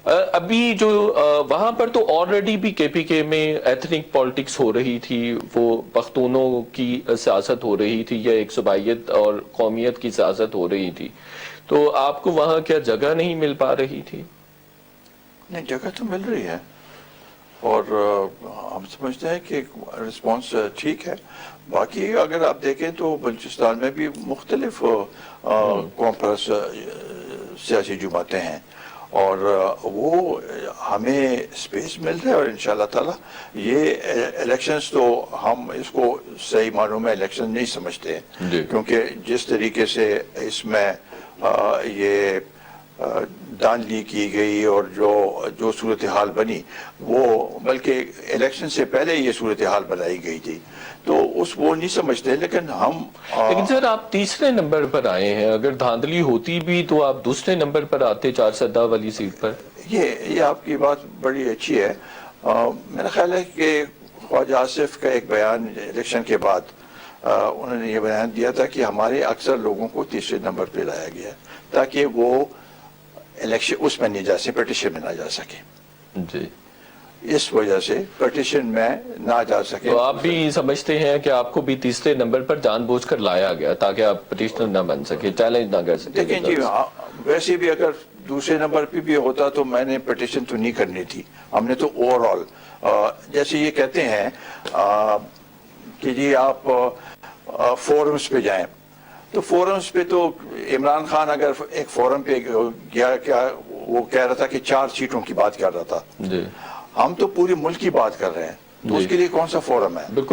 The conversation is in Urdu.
ابھی جو وہاں پر تو آلریڈی بھی کے پی کے میں ایتھنک پالیٹکس ہو رہی تھی، وہ پختونوں کی سیاست ہو رہی تھی یا ایک صوبائیت اور قومیت کی سیاست ہو رہی تھی، تو آپ کو وہاں کیا جگہ نہیں مل پا رہی تھی؟ نہیں، جگہ تو مل رہی ہے اور ہم سمجھتے ہیں کہ رسپانس ٹھیک ہے. باقی اگر آپ دیکھیں تو بلوچستان میں بھی مختلف قوم پرست سیاسی جماعتیں ہیں اور وہ ہمیں اسپیس مل رہا ہے، اور انشاءاللہ تعالی یہ الیکشنز تو ہم اس کو صحیح معنوں میں الیکشن نہیں سمجھتے ہیں، کیونکہ جس طریقے سے اس میں یہ دھاندلی کی گئی اور جو صورتحال بنی، وہ بلکہ الیکشن سے پہلے یہ صورتحال بنائی گئی تھی، تو وہ نہیں سمجھتے. لیکن سر آپ تیسرے نمبر پر آئے ہیں، اگر دھاندلی ہوتی بھی تو آپ دوسرے نمبر پر آتے 410 والی سیٹ پر. یہ آپ کی بات بڑی اچھی ہے. میرا خیال ہے کہ خواجہ آصف کا ایک بیان الیکشن کے بعد انہوں نے یہ بیان دیا تھا کہ ہمارے اکثر لوگوں کو تیسرے نمبر پہ لایا گیا تاکہ وہ الیکشن اس میں نہیں جا سکے، پٹیشن میں نہ جا سکے. جی، اس وجہ سے پٹیشن میں نہ جا سکے. تو آپ بھی سمجھتے ہیں کہ آپ کو بھی تیسرے نمبر پر جان بوجھ کر لایا گیا تاکہ آپ پٹیشنر نہ بن سکے، چیلنج نہ کر سکے؟ دیکھیں جی، ویسے بھی اگر دوسرے نمبر پہ بھی ہوتا تو میں نے پٹیشن تو نہیں کرنی تھی. ہم نے تو اوور آل جیسے یہ کہتے ہیں کہ جی آپ فورمز پہ جائیں، تو فورمز پہ تو عمران خان اگر ایک فورم پہ گیا، کیا وہ کہہ رہا تھا کہ 4 سیٹوں کی بات کر رہا تھا. جی، ہم تو پوری ملک کی بات کر رہے ہیں، تو اس کے لیے کون سا فورم ہے؟ بالکل.